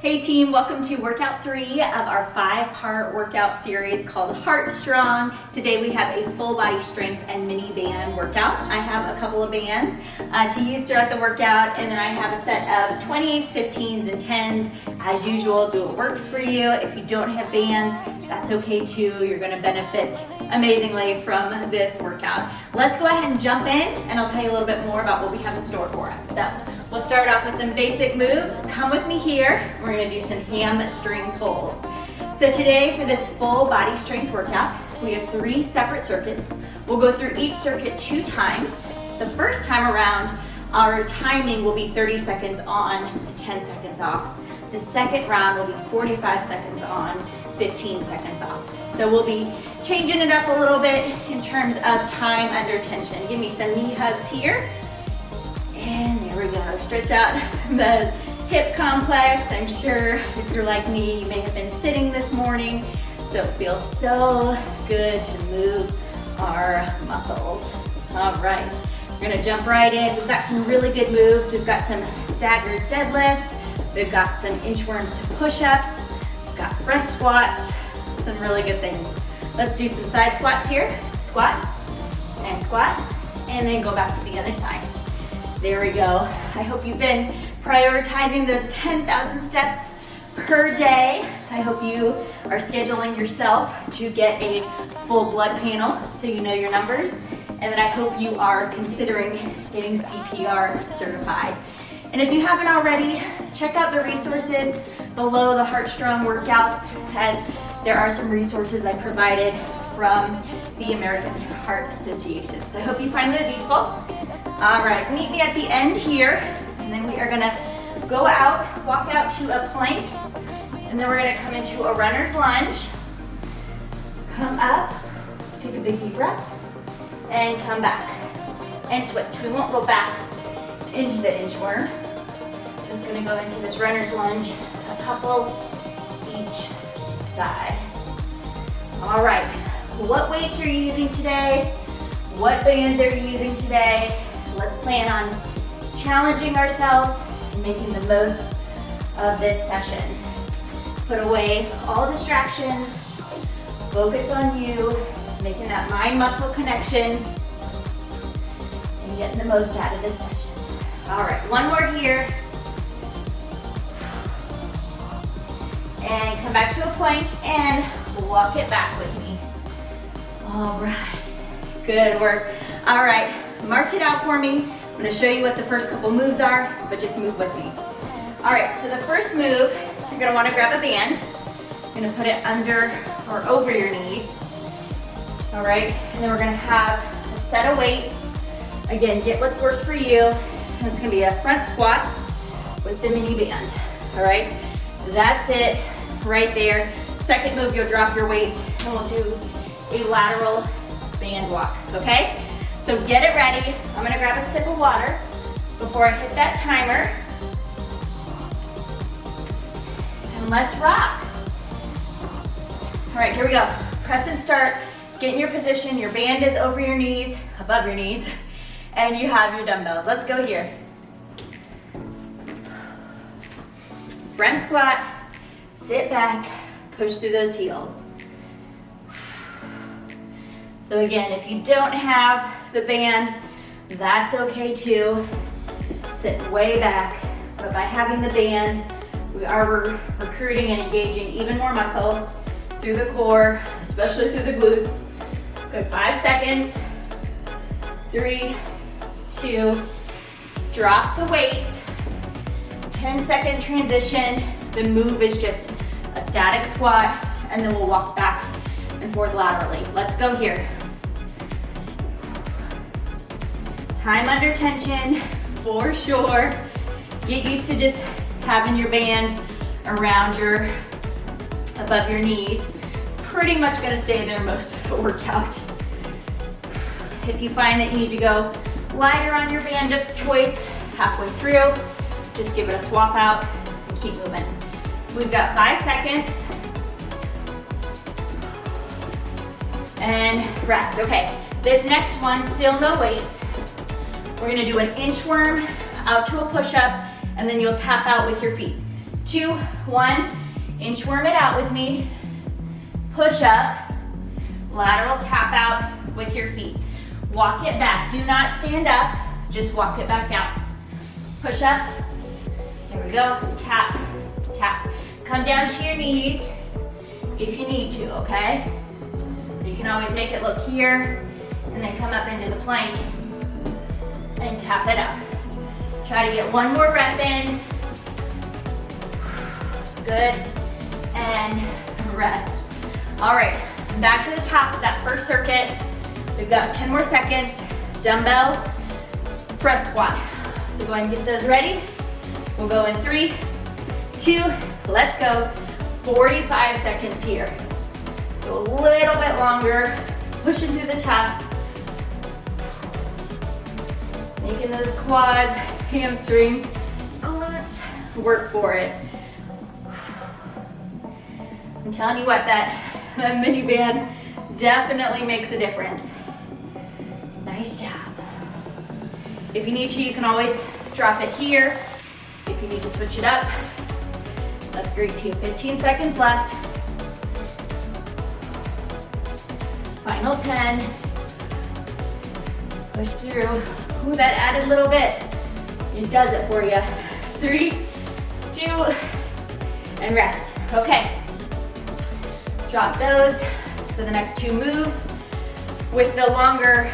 Hey team, welcome to workout 3 of our 5-part workout series called HeartStrong. Today we have a full body strength and mini band workout. I have a couple of bands to use throughout the workout, and then I have a set of 20s, 15s, and 10s. As usual, do what works for you. If you don't have bands, that's okay too. You're gonna benefit amazingly from this workout. Let's go ahead and jump in, and I'll tell you a little bit more about what we have in store for us. So we'll start off with some basic moves. Come with me here. We're gonna do some hamstring pulls. So today for this full body strength workout, we have 3 separate circuits. We'll go through each circuit 2 times. The first time around, our timing will be 30 seconds on, 10 seconds off. The second round will be 45 seconds on, 15 seconds off. So we'll be changing it up a little bit in terms of time under tension. Give me some knee hugs here. And there we go. Stretch out the hip complex. I'm sure if you're like me, you may have been sitting this morning. So it feels so good to move our muscles. All right, we're gonna jump right in. We've got some really good moves. We've got some staggered deadlifts. We've got some inchworms to push-ups. We've got front squats, some really good things. Let's do some side squats here. Squat, and then go back to the other side. There we go. I hope you've been prioritizing those 10,000 steps per day. I hope you are scheduling yourself to get a full blood panel so you know your numbers, and then I hope you are considering getting CPR certified. And if you haven't already, check out the resources below the HeartStrong workouts, as there are some resources I provided from the American Heart Association. So I hope you find those useful. All right, meet me at the end here, and then we are gonna go out, walk out to a plank, and then we're gonna come into a runner's lunge. Come up, take a big deep breath, and come back, and switch. We won't go back into the inchworm. Just gonna go into this runner's lunge, a couple each side. All right, what weights are you using today? What bands are you using today? Let's plan on challenging ourselves and making the most of this session. Put away all distractions, focus on you, making that mind-muscle connection, and getting the most out of this session. All right, one more here. And come back to a plank and walk it back with me. All right, good work. All right, march it out for me. I'm gonna show you what the first couple moves are, but just move with me. All right, so the first move, you're gonna wanna grab a band. You're gonna put it under or over your knees. All right, and then we're gonna have a set of weights. Again, get what works for you. And it's gonna be a front squat with the mini band. All right, that's it right there. Second move, you'll drop your weights and we'll do a lateral band walk, okay? So get it ready. I'm gonna grab a sip of water before I hit that timer. And let's rock. All right, here we go. Press and start. Get in your position. Your band is over your knees, above your knees, and you have your dumbbells. Let's go here. Front squat, sit back, push through those heels. So again, if you don't have the band, that's okay too. Sit way back, but by having the band, we are recruiting and engaging even more muscle through the core, especially through the glutes. Good, 5 seconds. 3, 2, drop the weights. 10-second transition. The move is just a static squat, and then we'll walk back and forth laterally. Let's go here. Time under tension, for sure. Get used to just having your band around above your knees. Pretty much gonna stay there most of the workout. If you find that you need to go lighter on your band of choice halfway through, just give it a swap out and keep moving. We've got 5 seconds. And rest. Okay, this next one, still no weights. We're gonna do an inchworm out to a push-up, and then you'll tap out with your feet. 2, 1. Inchworm it out with me. Push up, lateral tap out with your feet. Walk it back. Do not stand up, just walk it back out. Push up. There we go. Tap, tap. Come down to your knees if you need to, okay? So you can always make it look here and then come up into the plank and tap it up. Try to get one more rep in. Good. And rest. All right, back to the top of that first circuit. We've got 10 more seconds. Dumbbell front squat. So go ahead and get those ready. We'll go in 3, 2, let's go. 45 seconds here. So a little bit longer, pushing through the top. Making those quads, hamstrings, glutes work for it. I'm telling you what, that mini band definitely makes a difference. Nice job. If you need to, you can always drop it here. If you need to switch it up, that's great too. 15 seconds left. Final 10. Push through. Ooh, that added a little bit. It does it for you. 3, 2, and rest. Okay. Drop those for the next 2 moves. With the longer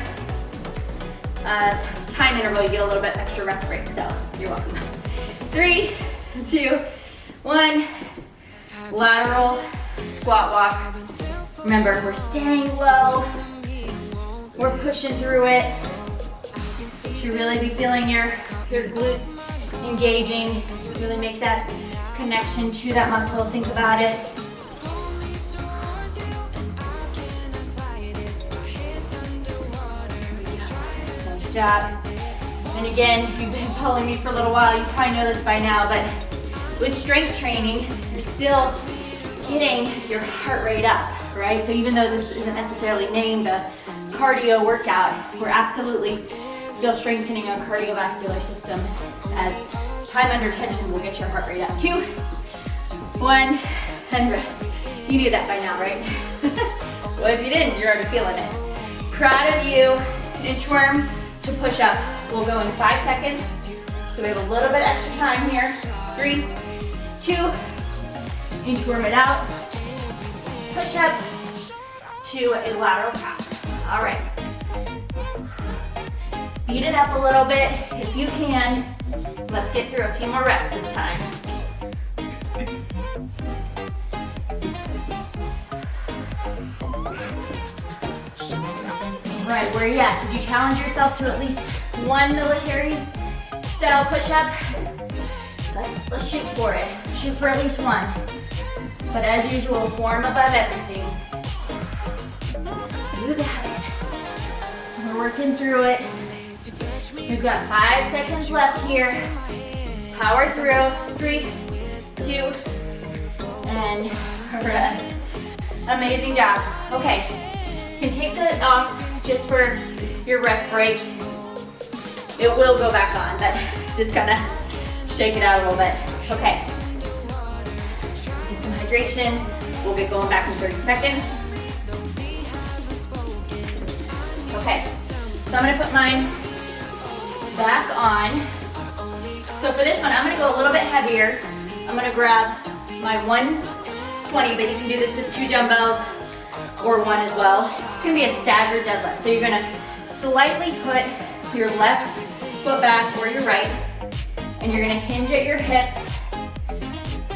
time interval, you get a little bit extra rest break, so you're welcome. 3, 2, 1. Lateral squat walk. Remember, we're staying low. We're pushing through it. You should really be feeling your glutes engaging. Really make that connection to that muscle. Think about it. Nice job. And again, if you've been following me for a little while, you probably know this by now, but with strength training, you're still getting your heart rate up, right? So even though this isn't necessarily named a cardio workout, we're absolutely still strengthening our cardiovascular system, as time under tension will get your heart rate up. 2, 1, and rest. You knew that by now, right? Well, if you didn't, you're already feeling it. Proud of you. Inchworm to push up. We'll go in 5 seconds. So we have a little bit extra time here. 3, 2, inchworm it out. Push up to a lateral tap. All right. Speed it up a little bit if you can. Let's get through a few more reps this time. All right, where are you at? Did you challenge yourself to at least one military style push-up? Let's shoot for it. Shoot for at least one. But as usual, form above everything. You got it. We're working through it. We've got 5 seconds left here. Power through. 3, 2, and rest. Amazing job. Okay, you can take that off just for your rest break. It will go back on, but just kind of shake it out a little bit. Okay. Get some hydration. We'll get going back in 30 seconds. Okay, so I'm gonna put mine back on. So for this one, I'm gonna go a little bit heavier. I'm gonna grab my 120, but you can do this with 2 dumbbells or 1 as well. It's gonna be a staggered deadlift. So you're gonna slightly put your left foot back or your right, and you're gonna hinge at your hips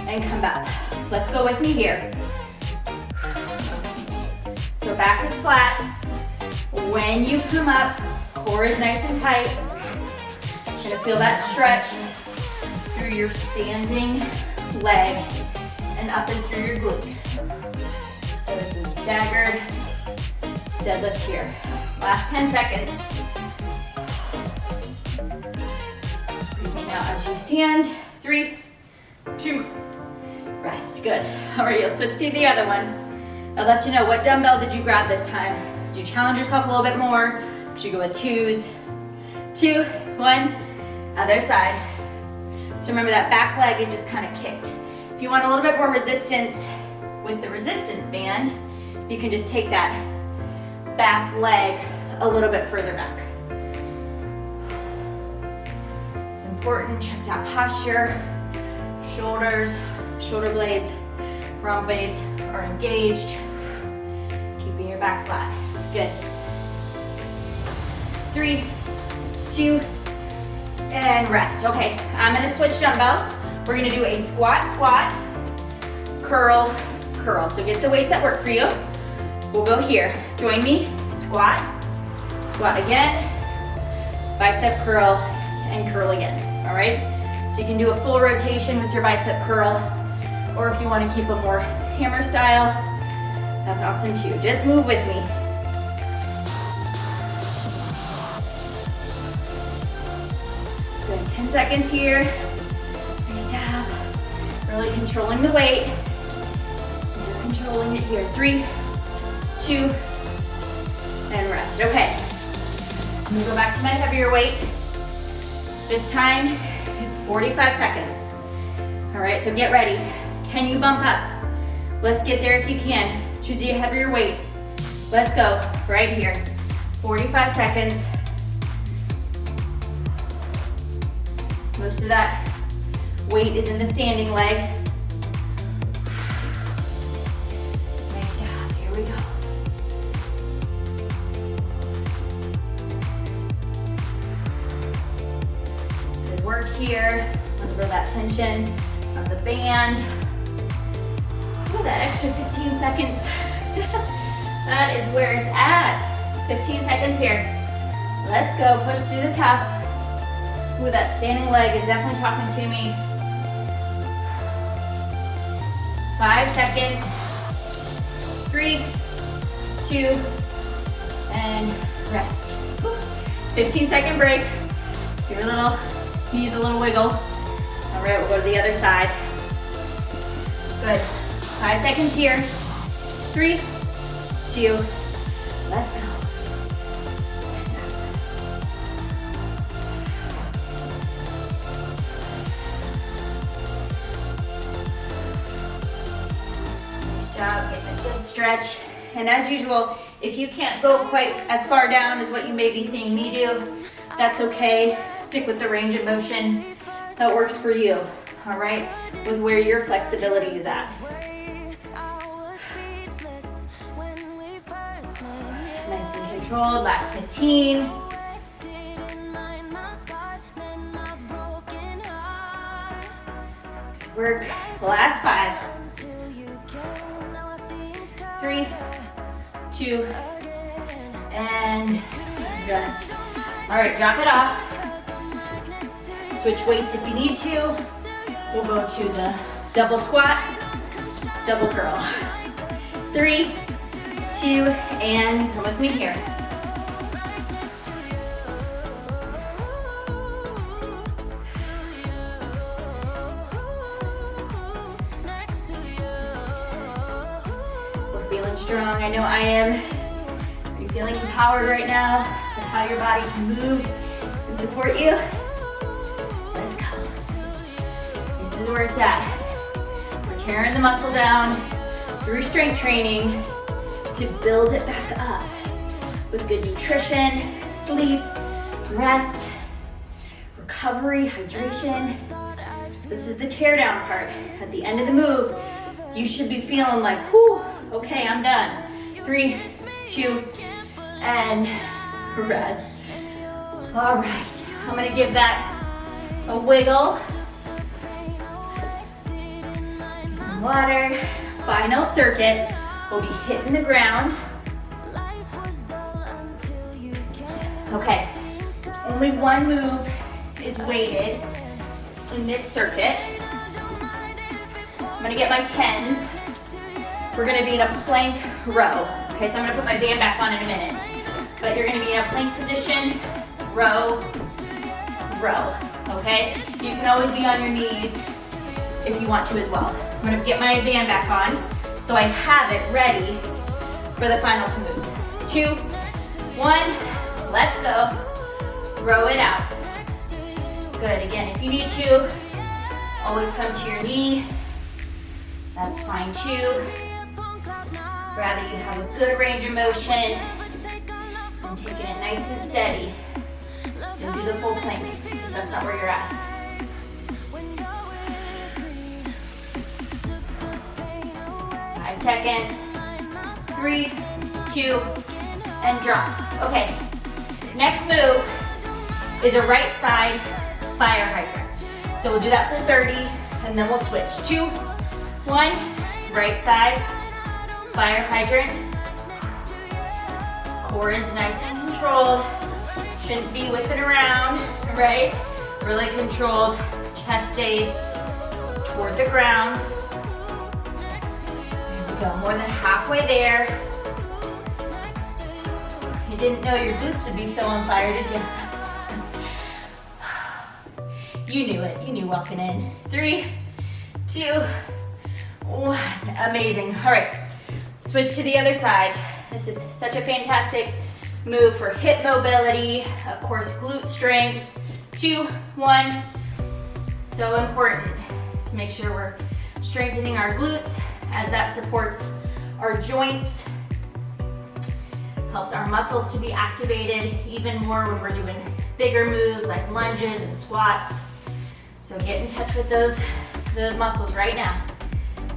and come back. Let's go with me here. So back is flat. When you come up, core is nice and tight. You're gonna feel that stretch through your standing leg and up and through your glute. So this is staggered deadlift here. Last 10 seconds. Breathing out as you stand. 3, 2, rest. Good. All right, you'll switch to the other one. I'll let you know, what dumbbell did you grab this time? Did you challenge yourself a little bit more? Should you go with 2s? 2, 1, other side. So remember that back leg is just kind of kicked. If you want a little bit more resistance with the resistance band, you can just take that back leg a little bit further back. Important, check that posture. Shoulders, shoulder blades, rump blades are engaged. Keeping your back flat. Good. 3, 2, and rest. Okay, I'm gonna switch dumbbells. We're gonna do a squat, squat, curl, curl. So get the weights that work for you. We'll go here. Join me. Squat, squat again, bicep curl, and curl again. All right? So you can do a full rotation with your bicep curl, or if you want to keep a more hammer style, that's awesome too. Just move with me. Good, 10 seconds here. Nice job. Really controlling the weight. You're controlling it here. 3, 2, and rest. Okay. I'm gonna go back to my heavier weight. This time, it's 45 seconds. All right, so get ready. Can you bump up? Let's get there if you can. Choose a heavier weight. Let's go, right here. 45 seconds. Most of that weight is in the standing leg. Nice job, here we go. Good work here. Remember that tension of the band. Ooh, that extra 15 seconds. That is where it's at. 15 seconds here. Let's go, push through the tough. Ooh, that standing leg is definitely talking to me. 5 seconds. 3, 2, and rest. 15-second break. Give your little knees a little wiggle. All right, we'll go to the other side. Good. 5 seconds here. 3, 2, let's go. Nice job, getting a good stretch. And as usual, if you can't go quite as far down as what you may be seeing me do, that's okay. Stick with the range of motion that works for you, all right? With where your flexibility is at. Nice and controlled, last 15. Good work, last 5. 3, 2, and rest. All right, drop it off. Switch weights if you need to. We'll go to the double squat, double curl. 3, 2, and come with me here. We're feeling strong. I know I am. Are you feeling empowered right now with how your body can move and support you? Let's go. This is where it's at. We're tearing the muscle down through strength training to build it back up with good nutrition, sleep, rest, recovery, hydration. This is the tear down part. At the end of the move, you should be feeling like, whew, okay, I'm done. 3, 2, and rest. All right, I'm gonna give that a wiggle. Some water. Final circuit. We'll be hitting the ground. Okay, only one move is weighted in this circuit. I'm gonna get my 10s. We're gonna be in a plank row. Okay, so I'm gonna put my band back on in a minute. But you're gonna be in a plank position, row, row, okay? You can always be on your knees if you want to as well. I'm gonna get my band back on so I have it ready for the final move. 2, 1, let's go. Row it out. Good, again, if you need to, always come to your knee That's fine too. Rather you have a good range of motion and taking it nice and steady. Then do the full plank if that's not where you're at. 5 seconds. 3, 2, and drop. Okay, next move is a right side fire hydrant. So we'll do that for 30 and then we'll switch. 2, 1, right side fire hydrant. Core is nice and controlled. Shouldn't be whipping around, right? Really controlled. Chest stays toward the ground. There we go, more than halfway there. You didn't know your glutes would be so on fire, did you? You knew it, you knew walking in. 3, 2, 1, amazing. All right, switch to the other side. This is such a fantastic move for hip mobility, of course, glute strength. 2, 1, so important to make sure we're strengthening our glutes as that supports our joints, helps our muscles to be activated even more when we're doing bigger moves like lunges and squats. So get in touch with those muscles right now.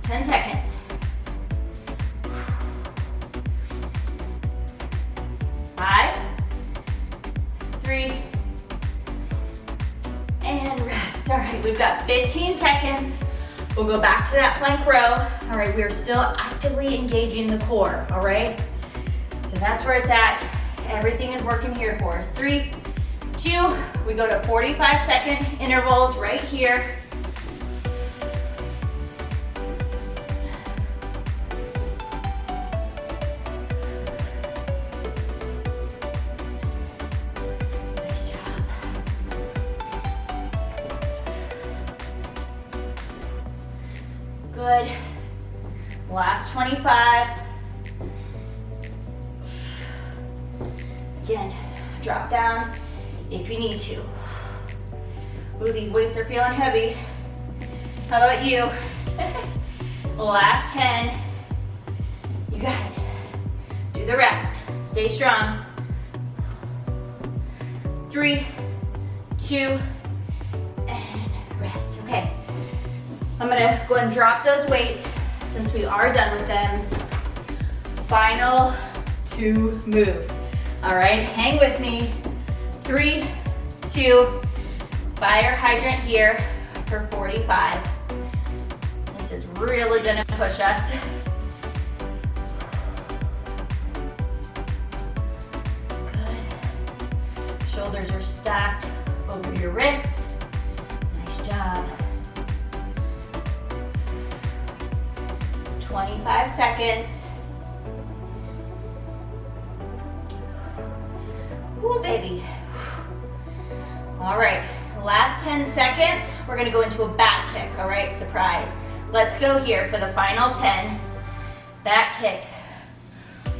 10 seconds. 5, 3, and rest. All right, we've got 15 seconds. We'll go back to that plank row. All right, we are still actively engaging the core, all right? So that's where it's at. Everything is working here for us. 3, 2, we go to 45-second intervals right here. Nice job. Good. Last 25. Again, drop down if you need to. Ooh, these weights are feeling heavy. How about you? Last 10. You got it. Do the rest. Stay strong. 3, 2, and rest. Okay. I'm gonna go and drop those weights since we are done with them. Final 2 moves. All right, hang with me. 3, 2, fire hydrant here for 45. This is really gonna push us. Good. Shoulders are stacked over your wrists. Nice job. 25 seconds. Ooh, baby. All right, last 10 seconds. We're gonna go into a back kick, all right? Surprise. Let's go here for the final 10. Back kick.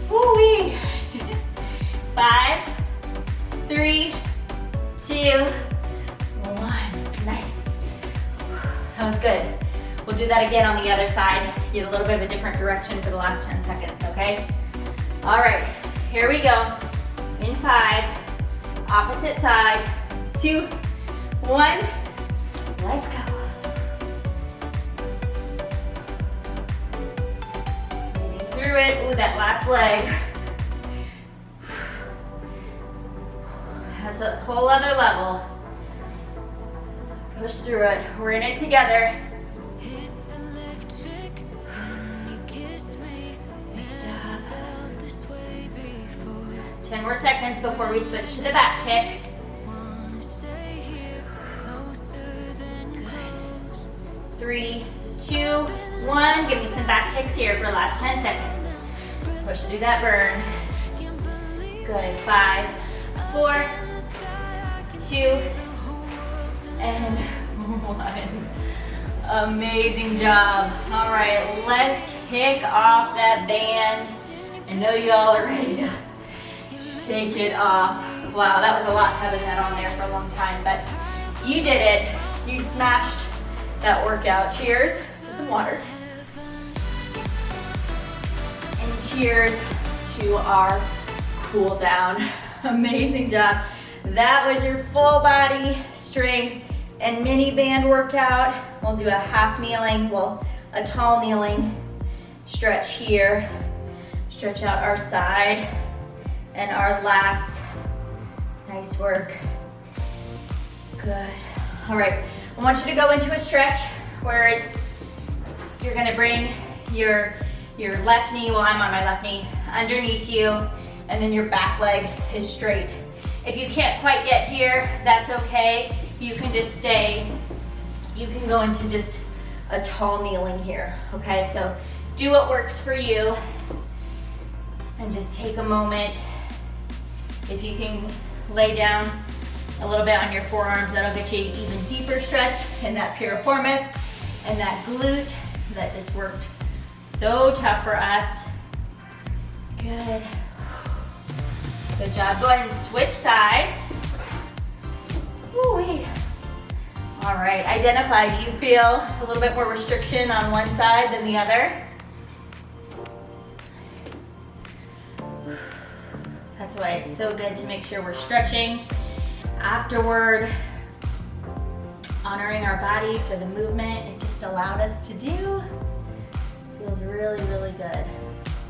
Woo-wee. 5, 3, 2, 1. Nice. That was good. We'll do that again on the other side. Get a little bit of a different direction for the last 10 seconds, okay? All right, here we go. In 5, opposite side, 2, 1, let's go. Getting through it. Ooh, that last leg. That's a whole other level. Push through it. We're in it together. 10 more seconds before we switch to the back kick. Good. 3, 2, 1. Give me some back kicks here for the last 10 seconds. Push through that burn. Good. 5, 4, 2, and 1. Amazing job. All right, let's kick off that band. I know y'all are ready to shake it off. Wow, that was a lot having that on there for a long time, but you did it. You smashed that workout. Cheers to some water. cheers to our cool down. Amazing job. That was your full body strength and mini band workout. We'll do a half kneeling, well, a tall kneeling stretch here. Stretch out our side and our lats. Nice work. Good. All right, I want you to go into a stretch where you're gonna bring your left knee, well, I'm on my left knee, underneath you, and then your back leg is straight. If you can't quite get here, that's okay. You can just stay, you can go into just a tall kneeling here, okay? So do what works for you, and just take a moment. If you can lay down a little bit on your forearms, that'll get you an even deeper stretch in that piriformis and that glute that just worked so tough for us. Good. Good job. Go ahead and switch sides. Woo-wee. All right, identify. Do you feel a little bit more restriction on one side than the other? That's why it's so good to make sure we're stretching afterward, honoring our body for the movement it just allowed us to do. Feels really, really good.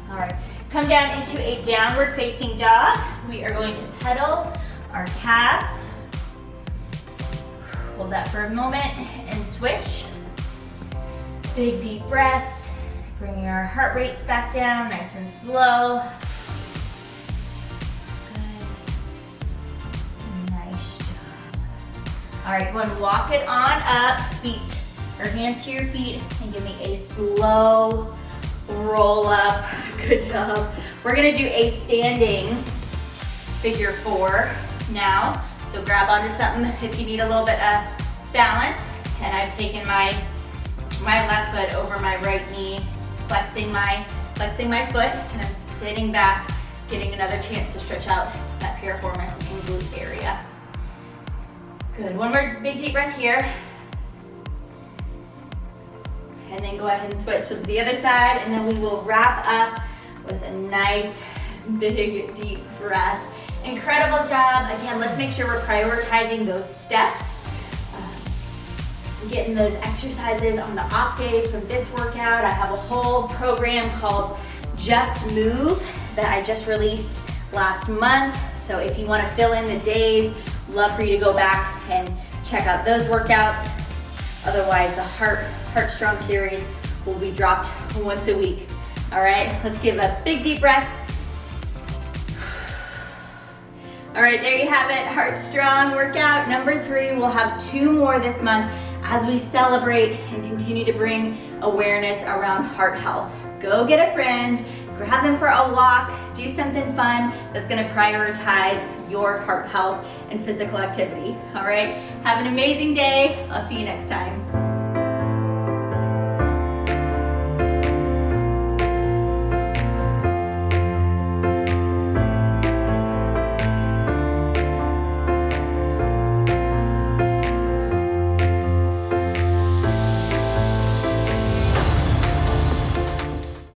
All right, come down into a downward facing dog. We are going to pedal our calves. Hold that for a moment and switch. Big deep breaths, bringing our heart rates back down nice and slow. All right, go and walk it on up, feet or hands to your feet, and give me a slow roll up. Good job. We're gonna do a standing figure 4 now. So grab onto something if you need a little bit of balance. And I've taken my left foot over my right knee, flexing my foot, and I'm sitting back, getting another chance to stretch out that piriformis and glute area. Good, one more big deep breath here. And then go ahead and switch to the other side, and then we will wrap up with a nice big deep breath. Incredible job. Again, let's make sure we're prioritizing those steps. Getting those exercises on the off days from this workout. I have a whole program called Just Move that I just released last month. So if you want to fill in the days, love for you to go back and check out those workouts. Otherwise, the HeartStrong Series will be dropped once a week. All right, let's give a big deep breath. All right, there you have it, HeartStrong workout number 3. We'll have 2 more this month as we celebrate and continue to bring awareness around heart health. Go get a friend, grab them for a walk, do something fun that's gonna prioritize your heart health and physical activity. All right, have an amazing day. I'll see you next time.